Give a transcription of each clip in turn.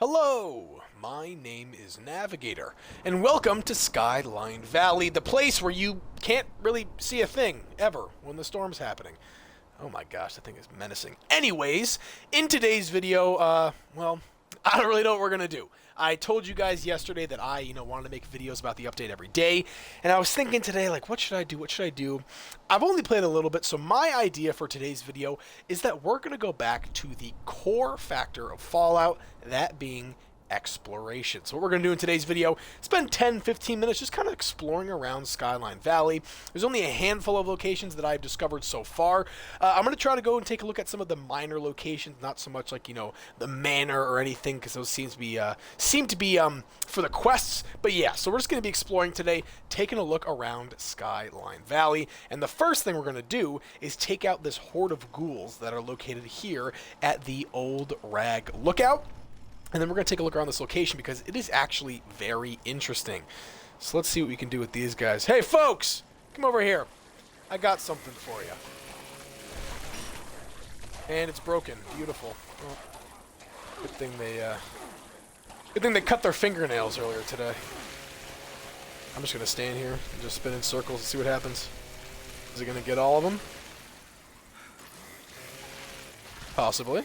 Hello, my name is Navigator, and welcome to Skyline Valley, the place where you can't really see a thing, ever, when the storm's happening. Oh my gosh, that thing is menacing. Anyways, in today's video, well, I don't really know what we're gonna do. I told you guys yesterday that I, wanted to make videos about the update every day, and I was thinking today, like, what should I do? I've only played a little bit, so my idea for today's video is that we're gonna go back to the core factor of Fallout, that being exploration. So what we're going to do in today's video, spend 10-15 minutes just kind of exploring around Skyline Valley. There's only a handful of locations that I've discovered so far. I'm going to try to go and take a look at some of the minor locations, not so much like, the manor or anything, because those seem to be for the quests. But yeah, so we're just going to be exploring today, taking a look around Skyline Valley. And the first thing we're going to do is take out this horde of ghouls that are located here at the Old Rag Lookout. And then we're going to take a look around this location because it is actually very interesting. So let's see what we can do with these guys. Hey, folks! Come over here. I got something for you. And it's broken. Beautiful. Well, good thing they cut their fingernails earlier today. I'm just going to stand here and just spin in circles and see what happens. Is it going to get all of them? Possibly.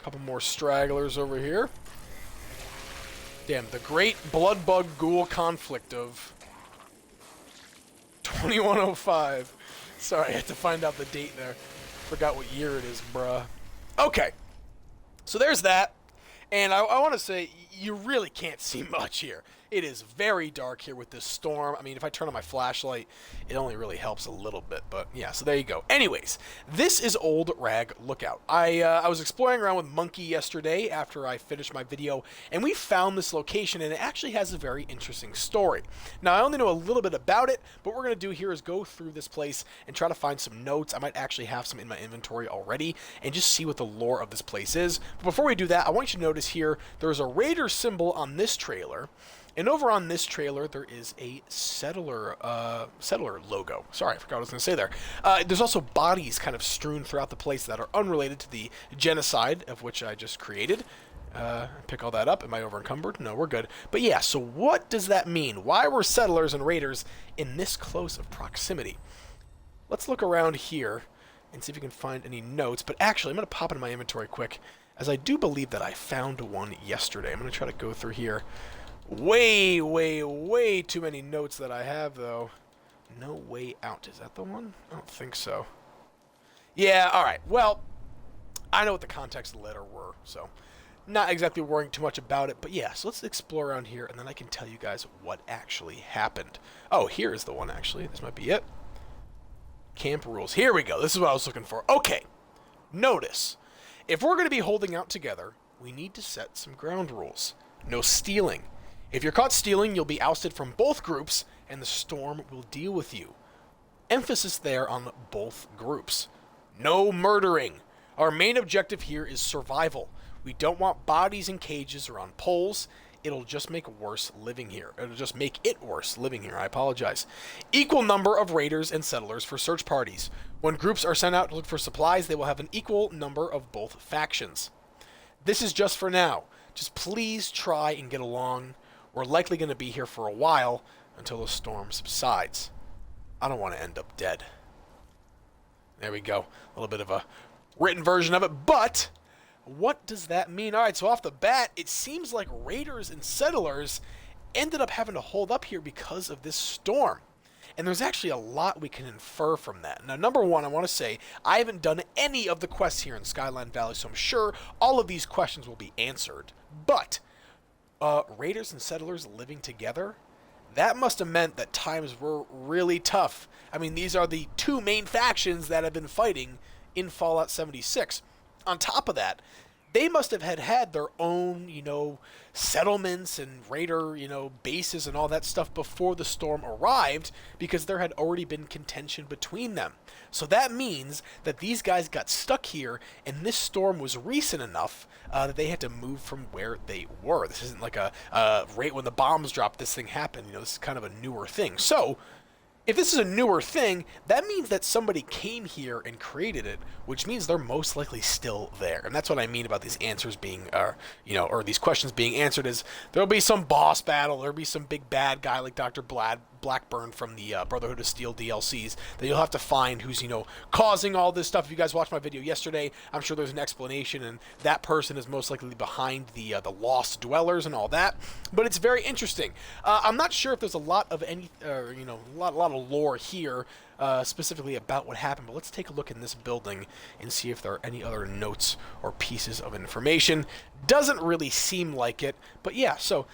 Couple more stragglers over here. Damn, the great blood bug ghoul conflict of 2105. Sorry, I had to find out the date there. Forgot what year it is, bruh. Okay, so there's that. And I want to say, you really can't see much here. It is very dark here with this storm. I mean, if I turn on my flashlight, it only really helps a little bit. But yeah, so there you go. Anyways, this is Old Rag Lookout. I was exploring around with Monkey yesterday after I finished my video, and we found this location, and it actually has a very interesting story. Now, I only know a little bit about it, but what we're going to do here is go through this place and try to find some notes. I might actually have some in my inventory already, and just see what the lore of this place is. But before we do that, I want you to notice here, there's a raider symbol on this trailer. And over on this trailer, there is a settler logo. Sorry, I forgot what I was going to say there. There's also bodies kind of strewn throughout the place that are unrelated to the genocide of which I just created. Pick all that up. Am I over encumbered? No, we're good. But yeah, so what does that mean? Why were settlers and raiders in this close of proximity? Let's look around here and see if we can find any notes. But actually, I'm going to pop into my inventory quick, as I do believe that I found one yesterday. I'm going to try to go through here. Way too many notes that I have, though. No Way Out. Is that the one? I don't think so. Yeah, alright. Well, I know what the context of the letter were, so not exactly worrying too much about it. But yeah, so let's explore around here, and then I can tell you guys what actually happened. Oh, here is the one, actually. This might be it. Camp rules. Here we go. This is what I was looking for. Okay. Notice, if we're going to be holding out together, we need to set some ground rules. No stealing. If you're caught stealing, you'll be ousted from both groups, and the storm will deal with you. Emphasis there on both groups. No murdering. Our main objective here is survival. We don't want bodies in cages or on poles. It'll just make it worse living here. I apologize. Equal number of raiders and settlers for search parties. When groups are sent out to look for supplies, they will have an equal number of both factions. This is just for now. Just please try and get along. We're likely going to be here for a while until the storm subsides. I don't want to end up dead. There we go. A little bit of a written version of it, but what does that mean? All right, so off the bat, it seems like raiders and settlers ended up having to hold up here because of this storm. And there's actually a lot we can infer from that. Now, number one, I want to say, I haven't done any of the quests here in Skyline Valley, so I'm sure all of these questions will be answered. But raiders and settlers living together, that must have meant that times were really tough. I mean, these are the two main factions that have been fighting in Fallout 76. On top of that, they must have had their own, settlements and raider, bases and all that stuff before the storm arrived, because there had already been contention between them. So that means that these guys got stuck here, and this storm was recent enough that they had to move from where they were. This isn't like right when the bombs dropped, this thing happened. This is kind of a newer thing. So if this is a newer thing, that means that somebody came here and created it, which means they're most likely still there. And that's what I mean about these answers being, or these questions being answered is there'll be some boss battle, there'll be some big bad guy like Dr. Blackburn from the Brotherhood of Steel DLCs that you'll have to find who's, causing all this stuff. If you guys watched my video yesterday, I'm sure there's an explanation, and that person is most likely behind the Lost Dwellers and all that. But it's very interesting. I'm not sure if there's a lot of a lot of lore here, specifically about what happened, but let's take a look in this building and see if there are any other notes or pieces of information. Doesn't really seem like it, but yeah, so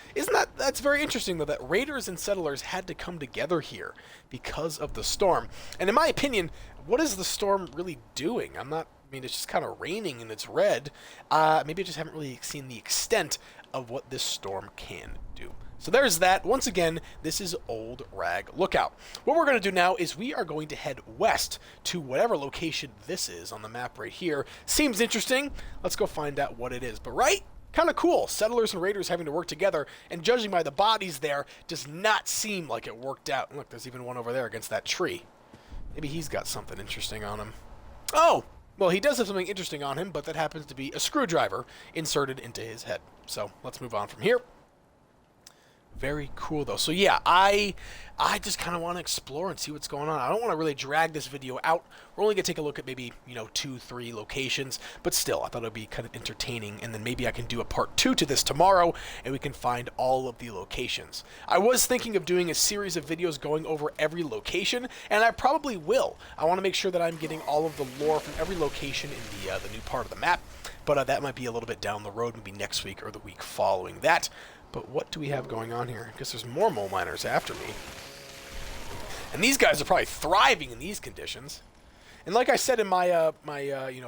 that's very interesting though, that raiders and settlers had to come together here because of the storm. And in my opinion, what is the storm really doing? It's just kind of raining and it's red. Maybe I just haven't really seen the extent of what this storm can do. So there's that. Once again, this is Old Rag Lookout. What we're going to do now is we are going to head west to whatever location this is on the map right here. Seems interesting. Let's go find out what it is. But right? Kind of cool. Settlers and raiders having to work together, and judging by the bodies there, does not seem like it worked out. Look, there's even one over there against that tree. Maybe he's got something interesting on him. Oh! Well, he does have something interesting on him, but that happens to be a screwdriver inserted into his head. So let's move on from here. Very cool, though. So, yeah, I just kind of want to explore and see what's going on. I don't want to really drag this video out. We're only going to take a look at maybe, 2-3 locations. But still, I thought it would be kind of entertaining. And then maybe I can do a part 2 to this tomorrow, and we can find all of the locations. I was thinking of doing a series of videos going over every location, and I probably will. I want to make sure that I'm getting all of the lore from every location in the new part of the map. But that might be a little bit down the road, maybe next week or the week following that. But what do we have going on here? I guess there's more mole miners after me. And these guys are probably thriving in these conditions. And like I said in my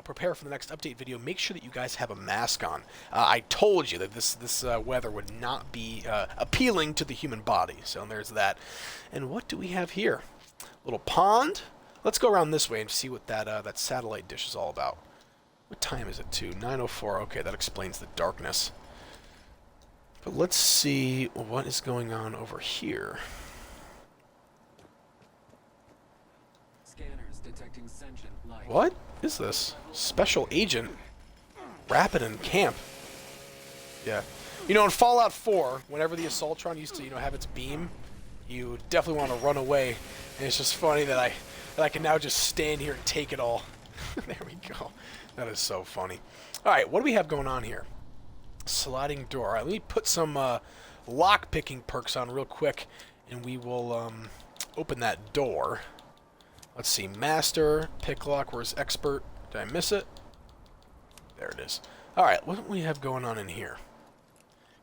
prepare for the next update video, make sure that you guys have a mask on. I told you that this weather would not be appealing to the human body. So there's that. And what do we have here? Little pond. Let's go around this way and see what that satellite dish is all about. What time is it too? 9:04. Okay, that explains the darkness. But let's see what is going on over here. Scanners detecting sentient life. What is this? Special Agent Rapidan camp. Yeah. In Fallout 4, whenever the Assaultron used to, have its beam, you definitely want to run away. And it's just funny that I can now just stand here and take it all. There we go. That is so funny. All right, what do we have going on here? Sliding door. All right, let me put some lock-picking perks on real quick, and we will open that door. Let's see. Master, pick lock. Where's expert? Did I miss it? There it is. All right, what do we have going on in here?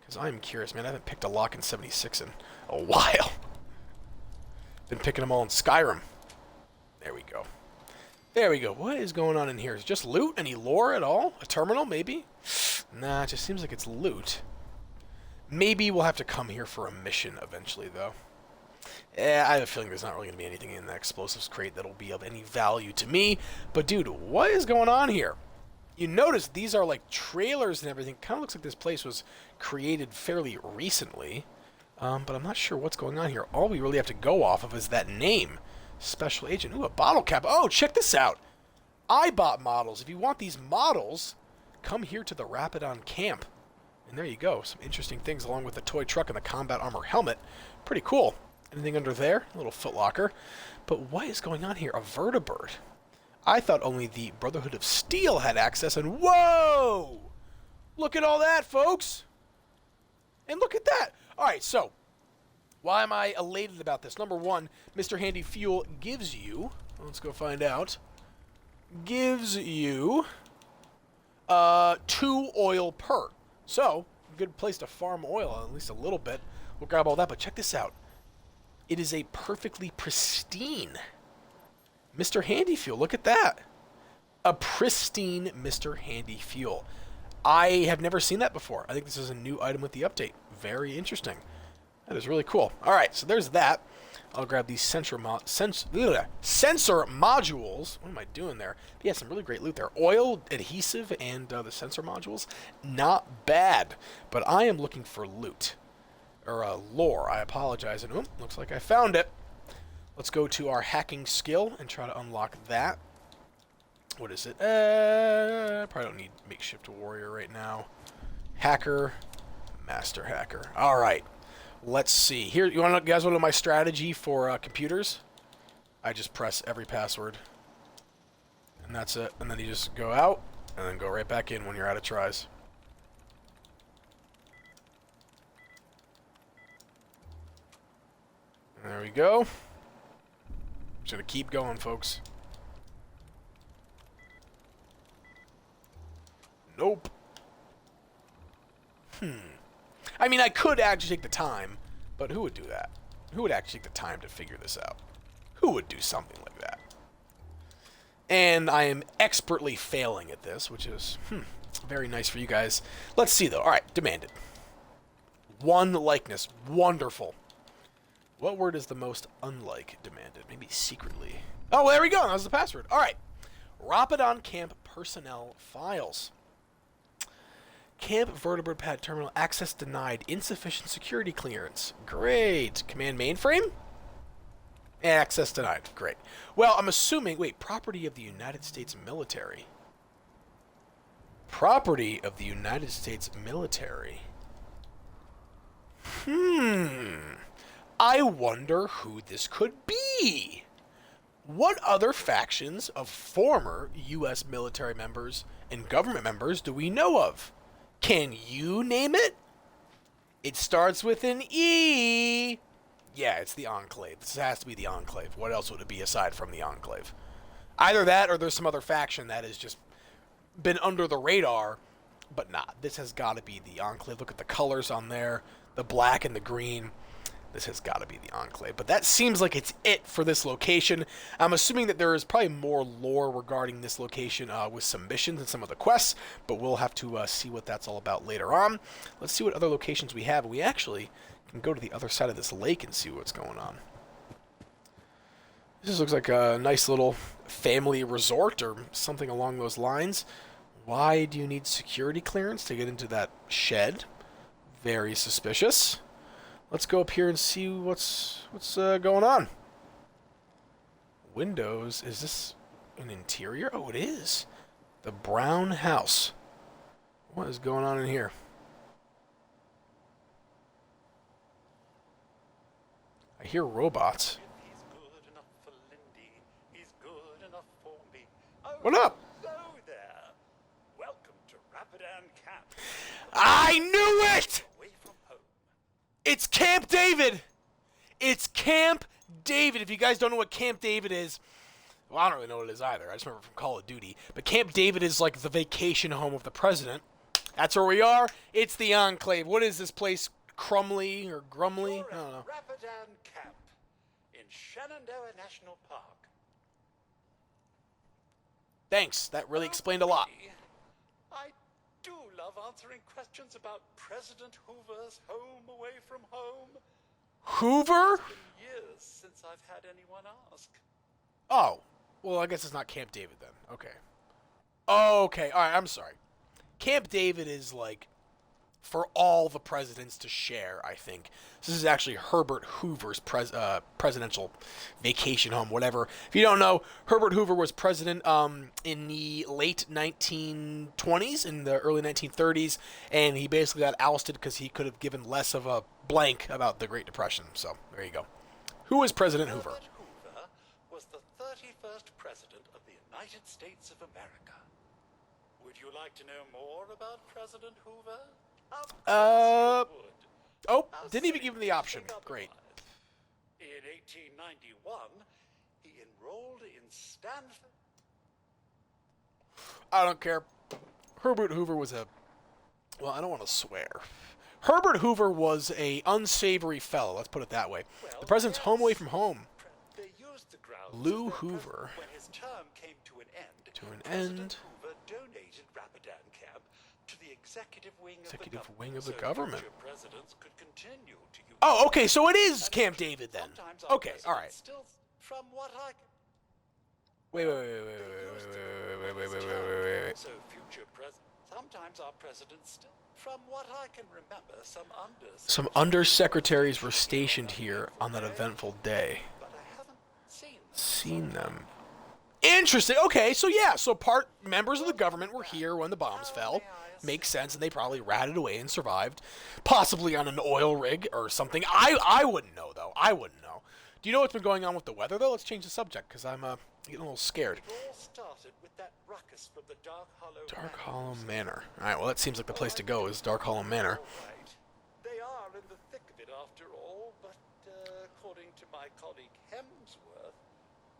Because I'm curious, man. I haven't picked a lock in 76 in a while. Been picking them all in Skyrim. There we go. There we go. What is going on in here? Is it just loot? Any lore at all? A terminal, maybe? Nah, it just seems like it's loot. Maybe we'll have to come here for a mission eventually, though. I have a feeling there's not really going to be anything in the explosives crate that'll be of any value to me. But, dude, what is going on here? You notice these are like trailers and everything. Kind of looks like this place was created fairly recently. But I'm not sure what's going on here. All we really have to go off of is that name. Special Agent. Ooh, a bottle cap. Oh, check this out. I bought models. If you want these models, come here to the Rapidan camp. And there you go. Some interesting things along with the toy truck and the combat armor helmet. Pretty cool. Anything under there? A little footlocker. But what is going on here? A vertibird. I thought only the Brotherhood of Steel had access, and whoa! Look at all that, folks! And look at that! Alright, so, why am I elated about this? Number one, Mr. Handy Fuel gives you, let's go find out, gives you 2 oil per. So, good place to farm oil, at least a little bit. We'll grab all that, but check this out. It is a perfectly pristine Mr. Handy Fuel. Look at that. A pristine Mr. Handy Fuel. I have never seen that before. I think this is a new item with the update. Very interesting. That is really cool. All right, so there's that. I'll grab these sensor modules. What am I doing there? But yeah, some really great loot there. Oil, adhesive, and the sensor modules. Not bad. But I am looking for loot. Or lore. I apologize. And looks like I found it. Let's go to our hacking skill and try to unlock that. What is it? Probably don't need makeshift warrior right now. Hacker, master hacker. All right. Let's see. Here, you guys want to know my strategy for computers? I just press every password. And that's it. And then you just go out, and then go right back in when you're out of tries. There we go. Just gonna keep going, folks. Nope. I mean, I could actually take the time, but who would do that? Who would actually take the time to figure this out? Who would do something like that? And I am expertly failing at this, which is very nice for you guys. Let's see, though. All right, demanded. One likeness. Wonderful. What word is the most unlike demanded? Maybe secretly. Oh, well, there we go. That was the password. All right. Rapidan camp personnel files. Camp vertebrate pad terminal access denied. Insufficient security clearance. Great. Command mainframe? Access denied. Great. Well, I'm assuming... Wait, property of the United States military. Property of the United States military. I wonder who this could be. What other factions of former U.S. military members and government members do we know of? Can you name it? It starts with an E. Yeah, it's the Enclave. This has to be the Enclave. What else would it be aside from the Enclave? Either that or there's some other faction that has just been under the radar, but not. This has got to be the Enclave. Look at the colors on there, the black and the green. This has got to be the Enclave. But that seems like it's it for this location. I'm assuming that there is probably more lore regarding this location with some missions and some of the quests, but we'll have to see what that's all about later on. Let's see what other locations we have. We actually can go to the other side of this lake and see what's going on. This looks like a nice little family resort or something along those lines. Why do you need security clearance to get into that shed? Very suspicious. Let's go up here and see what's going on. Windows. Is this an interior? Oh, it is. The brown house. What is going on in here? I hear robots. He's good enough for Lindy. He's good enough for me. Oh, What up? hello there. Welcome to Rapidan Camp. I knew it! Away from home. It's Camp David! It's Camp David. If you guys don't know what Camp David is, well, I don't really know what it is either. I just remember from Call of Duty. But Camp David is like the vacation home of the president. That's where we are. It's the Enclave. What is this place? Crumley or Grumley? You're I don't know. at Rapidan Camp in Shenandoah National Park. Thanks. That really explained a lot. Okay. I do love answering questions about President Hoover's home away from home. Hoover? It's been years since I've had anyone ask. Oh. Well, I guess it's not Camp David then. Okay. Okay. All right. I'm sorry. Camp David is like for all the presidents to share, I think. This is actually Herbert Hoover's presidential vacation home, whatever. If you don't know, Herbert Hoover was president in the late 1920s, in the early 1930s, and he basically got ousted because he could have given less of a blank about the Great Depression. So, there you go. Who is President Hoover? Herbert Hoover was the 31st President of the United States of America. Would you like to know more about President Hoover? Of course you would. Oh, Now, didn't even say give him the option. anything Great. otherwise. In 1891, he enrolled in Stanford. I don't care. Herbert Hoover was a... Well, I don't want to swear. Herbert Hoover was a unsavory fellow, let's put it that way. Well, The president's home away yes. from home. They used the grounds Lou of their Hoover. When his term came to an end, To an President end. Hoover donated Rapidan Camp to the executive wing Executive of the wing government, of the so government. future presidents could continue to use Oh, okay, so it is And Camp David then. sometimes our Okay, all right. presidents Still, from what I Wait. so future presidents. Sometimes our presidents still, from what I can remember, Some undersecretaries were stationed here on that eventful day. But I haven't Seen them. Interesting. Okay, so yeah, so part members of the government were here when the bombs fell. Makes sense, and they probably ratted away and survived, possibly on an oil rig or something. I wouldn't know though. I wouldn't know. Do you know what's been going on with the weather though? Let's change the subject because I'm getting a little scared. It all started with that ruckus from the Dark Hollow Dark Hollow Manor. All right, well that seems like the place to go is Dark Hollow Manor. All right. They are in the thick of it after all, but according to my colleague Hemsworth,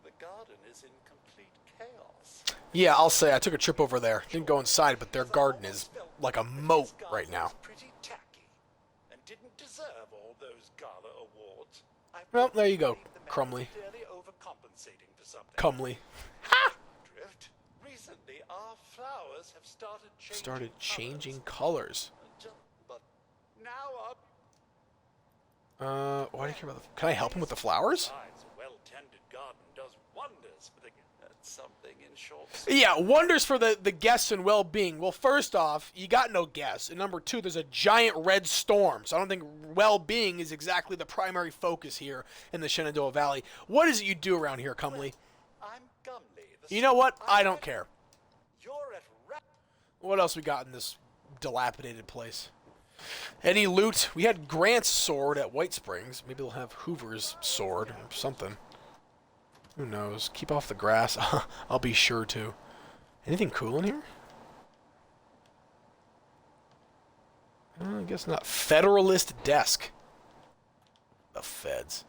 the garden is in complete chaos. Yeah, I'll say I took a trip over there. Didn't go inside, but their garden is like a moat right now. Was pretty tacky and didn't deserve all those gala awards. I Well, there you go, believe the man Crumley. is clearly overcompensating for something. Comely. Drift. Recently, our flowers have started Started changing colors. But now our Why do you care about the... Can I help him with the flowers? besides, a well-tended garden does wonders for the something in short. Yeah, wonders for the guests and well-being. Well, first off, you got no guests. And number two, there's a giant red storm. So I don't think well-being is exactly the primary focus here in the Shenandoah Valley. What is it you do around here, Comely? I'm Gumley. You know what? I don't care. You're at What else we got in this dilapidated place? Any loot? We had Grant's sword at White Springs. Maybe they'll have Hoover's sword or something. Who knows? Keep off the grass. I'll be sure to. Anything cool in here? I guess not. Federalist desk. The feds.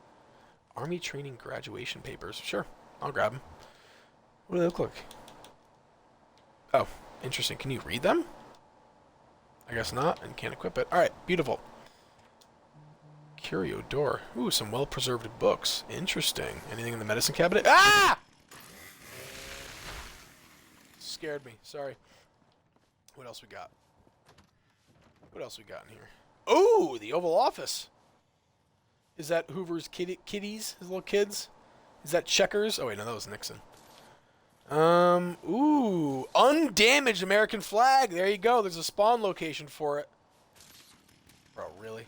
Army training graduation papers. Sure, I'll grab them. What do they look like? Oh, interesting. Can you read them? I guess not, and can't equip it. Alright, beautiful. Curio door. Ooh, some well-preserved books. Interesting. Anything in the medicine cabinet? Ah! Scared me. Sorry. What else we got? What else we got in here? Ooh, the Oval Office. Is that Hoover's kitties? His little kids? Is that Checkers? Oh, wait, no, that was Nixon. Ooh, undamaged American flag. There you go. There's a spawn location for it. Bro, really?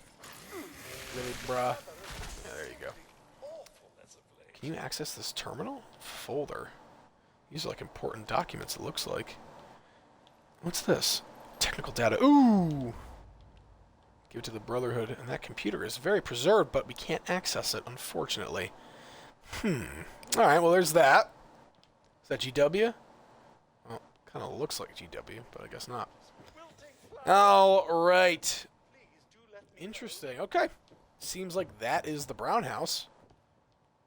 Really, bruh? Yeah, there you go. Can you access this terminal? Folder. These are like important documents, it looks like. What's this? Technical data. Ooh! Give it to the Brotherhood. And that computer is very preserved, but we can't access it, unfortunately. Alright, well, there's that. Is that GW? Well, kind of looks like GW, but I guess not. Alright. Interesting. Okay. Seems like that is the Brown House.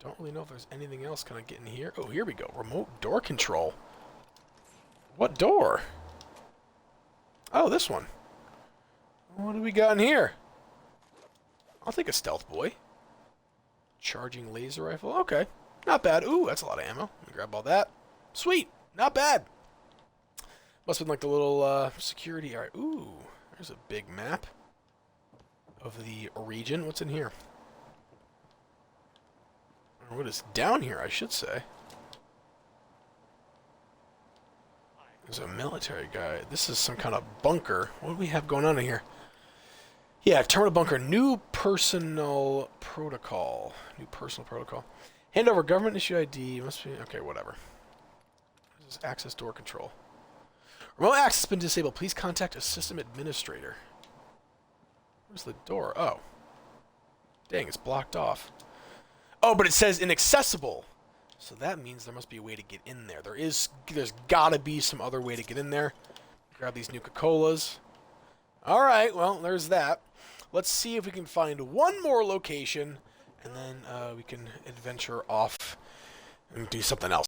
Don't really know if there's anything else kind of getting here. Oh, here we go. Remote door control. What door? Oh, this one. What do we got in here? I'll take a stealth boy. Charging laser rifle. Okay. Not bad. Ooh, that's a lot of ammo. Let me grab all that. Sweet. Not bad. Must have been like the little security. All right. Ooh, there's a big map of the region. What's in here? Or what is down here, I should say. There's a military guy. This is some kind of bunker. What do we have going on in here? Yeah, terminal bunker. New personal protocol. New personal protocol. Hand over government issue ID. Must be... Okay, whatever. This is access door control. Remote access has been disabled. Please contact a system administrator. Where's the door? Oh. Dang, it's blocked off. Oh, but it says inaccessible. So that means there must be a way to get in there. There's gotta be some other way to get in there. Grab these Nuka-Colas. Alright, well, there's that. Let's see if we can find one more location, and then we can adventure off and do something else.